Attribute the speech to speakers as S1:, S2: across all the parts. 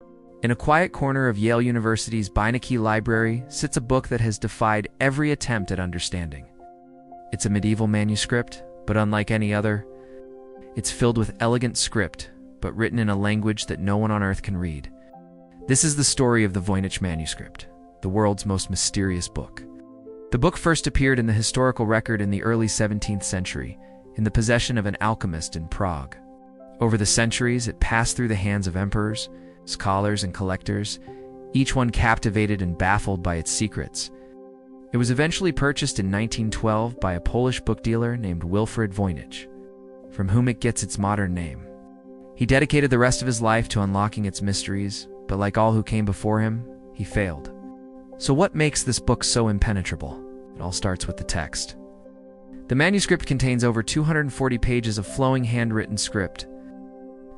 S1: In a quiet corner of Yale University's Voynich library sits a book that has defied every attempt at understanding. It's a medieval manuscript, but unlike any other, it's filled with elegant script, but written in a language that no one on Earth can read. This is the story of the Voynich Manuscript, the world's most mysterious book. The book first appeared in the historical record in the early 17th century, in the possession of an alchemist in Prague. Over the centuries, it passed through the hands of emperors, scholars, and collectors, each one captivated and baffled by its secrets. It was eventually purchased in 1912 by a Polish book dealer named Wilfrid Voynich, from whom it gets its modern name. He dedicated the rest of his life to unlocking its mysteries, but like all who came before him, he failed. So what makes this book so impenetrable? It all starts with the text. The manuscript contains over 240 pages of flowing handwritten script.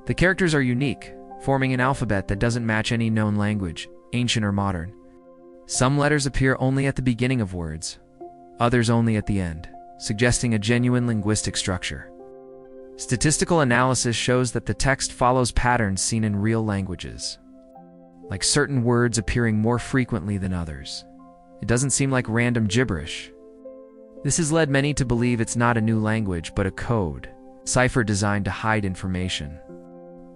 S1: The characters are unique, forming an alphabet that doesn't match any known language, ancient or modern. Some letters appear only at the beginning of words, others only at the end, suggesting a genuine linguistic structure. Statistical analysis shows that the text follows patterns seen in real languages, like certain words appearing more frequently than others. It doesn't seem like random gibberish. This has led many to believe it's not a new language, but a code, cipher designed to hide information.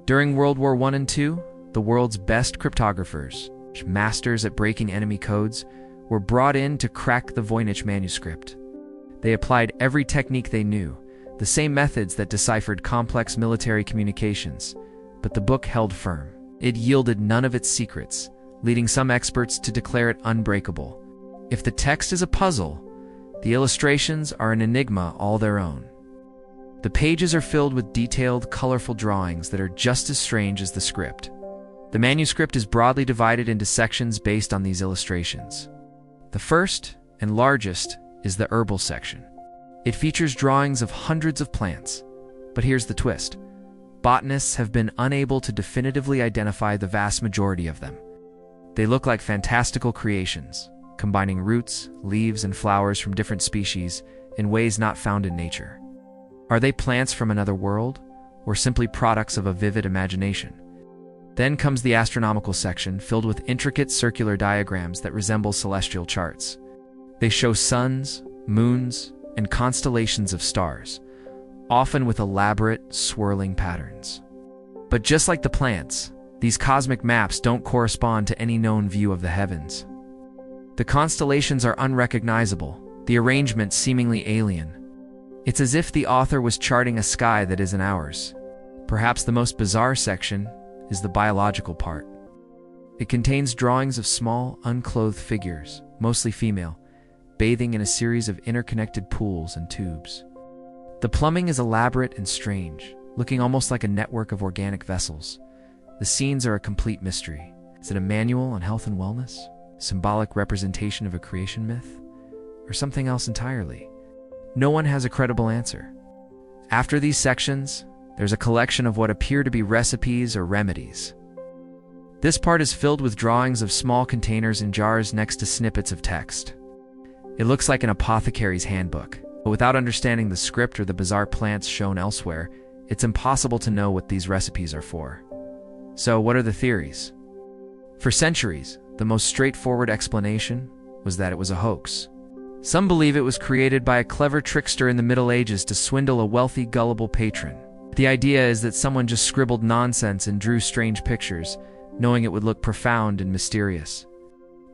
S1: During World War I and II, the world's best cryptographers, masters at breaking enemy codes, were brought in to crack the Voynich manuscript. They applied every technique they knew, the same methods that deciphered complex military communications, but the book held firm. It yielded none of its secrets, leading some experts to declare it unbreakable. If the text is a puzzle, the illustrations are an enigma all their own. The pages are filled with detailed, colorful drawings that are just as strange as the script. The manuscript is broadly divided into sections based on these illustrations. The first, and largest, is the herbal section. It features drawings of hundreds of plants. But here's the twist. Botanists have been unable to definitively identify the vast majority of them. They look like fantastical creations, combining roots, leaves, and flowers from different species in ways not found in nature. Are they plants from another world, or simply products of a vivid imagination? Then comes the astronomical section, filled with intricate circular diagrams that resemble celestial charts. They show suns, moons, and constellations of stars, often with elaborate, swirling patterns. But just like the plants, these cosmic maps don't correspond to any known view of the heavens. The constellations are unrecognizable, the arrangement seemingly alien. It's as if the author was charting a sky that isn't ours. Perhaps the most bizarre section is the biological part. It contains drawings of small, unclothed figures, mostly female, bathing in a series of interconnected pools and tubes. The plumbing is elaborate and strange, looking almost like a network of organic vessels. The scenes are a complete mystery. Is it a manual on health and wellness? Symbolic representation of a creation myth? Or something else entirely? No one has a credible answer. After these sections, there's a collection of what appear to be recipes or remedies. This part is filled with drawings of small containers and jars next to snippets of text. It looks like an apothecary's handbook, but without understanding the script or the bizarre plants shown elsewhere, it's impossible to know what these recipes are for. So, what are the theories? For centuries, the most straightforward explanation was that it was a hoax. Some believe it was created by a clever trickster in the Middle Ages to swindle a wealthy, gullible patron. The idea is that someone just scribbled nonsense and drew strange pictures, knowing it would look profound and mysterious.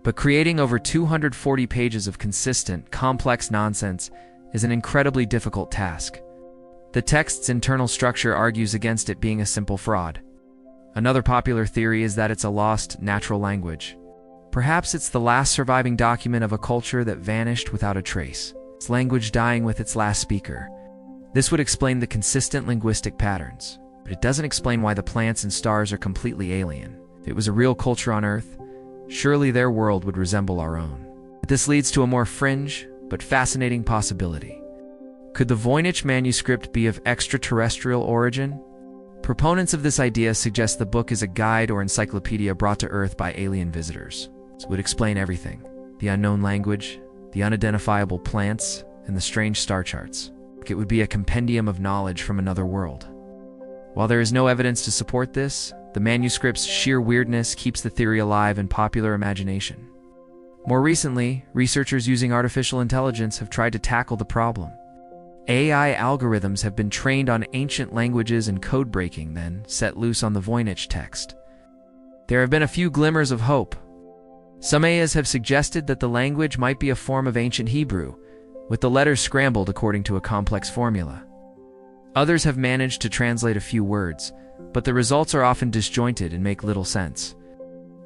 S1: But creating over 240 pages of consistent, complex nonsense is an incredibly difficult task. The text's internal structure argues against it being a simple fraud. Another popular theory is that it's a lost, natural language. Perhaps it's the last surviving document of a culture that vanished without a trace, its language dying with its last speaker. This would explain the consistent linguistic patterns, but it doesn't explain why the plants and stars are completely alien. If it was a real culture on Earth, surely their world would resemble our own. But this leads to a more fringe, but fascinating possibility. Could the Voynich manuscript be of extraterrestrial origin? Proponents of this idea suggest the book is a guide or encyclopedia brought to Earth by alien visitors. This would explain everything: the unknown language, the unidentifiable plants, and the strange star charts. It would be a compendium of knowledge from another world. While there is no evidence to support this, The manuscript's sheer weirdness keeps the theory alive in popular imagination. More recently, researchers using artificial intelligence have tried to tackle the problem. AI algorithms have been trained on ancient languages and code breaking, then set loose on the Voynich text. There have been a few glimmers of hope. Some AIs have suggested that the language might be a form of ancient Hebrew, with the letters scrambled according to a complex formula. Others have managed to translate a few words, but the results are often disjointed and make little sense.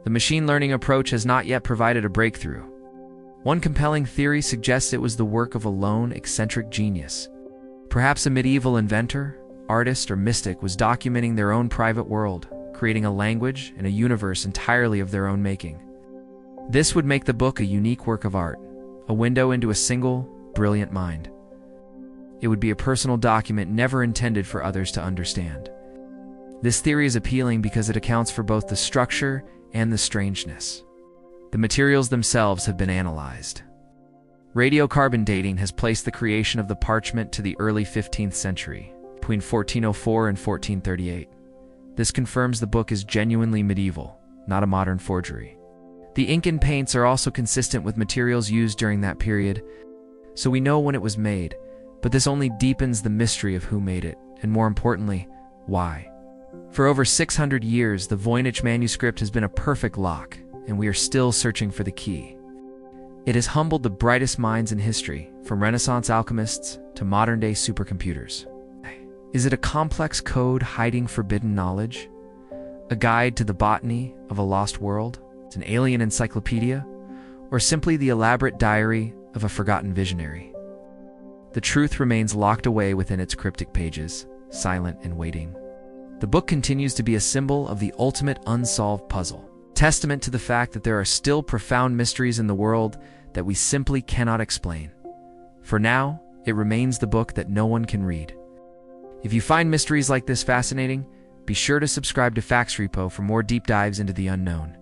S1: The machine learning approach has not yet provided a breakthrough. One compelling theory suggests it was the work of a lone, eccentric genius. Perhaps a medieval inventor, artist, or mystic was documenting their own private world, creating a language and a universe entirely of their own making. This would make the book a unique work of art, a window into a single, brilliant mind. It would be a personal document never intended for others to understand. This theory is appealing because it accounts for both the structure and the strangeness. The materials themselves have been analyzed. Radiocarbon dating has placed the creation of the parchment to the early 15th century, between 1404 and 1438. This confirms the book is genuinely medieval, not a modern forgery. The ink and paints are also consistent with materials used during that period, so we know when it was made, but this only deepens the mystery of who made it, and more importantly, why. For over 600 years, the Voynich manuscript has been a perfect lock, and we are still searching for the key. It has humbled the brightest minds in history, from Renaissance alchemists to modern-day supercomputers. Is it a complex code hiding forbidden knowledge? A guide to the botany of a lost world? An alien encyclopedia? Or simply the elaborate diary of a forgotten visionary? The truth remains locked away within its cryptic pages, silent and waiting. The book continues to be a symbol of the ultimate unsolved puzzle, testament to the fact that there are still profound mysteries in the world that we simply cannot explain. For now, it remains the book that no one can read. If you find mysteries like this fascinating, be sure to subscribe to Facts Repo for more deep dives into the unknown.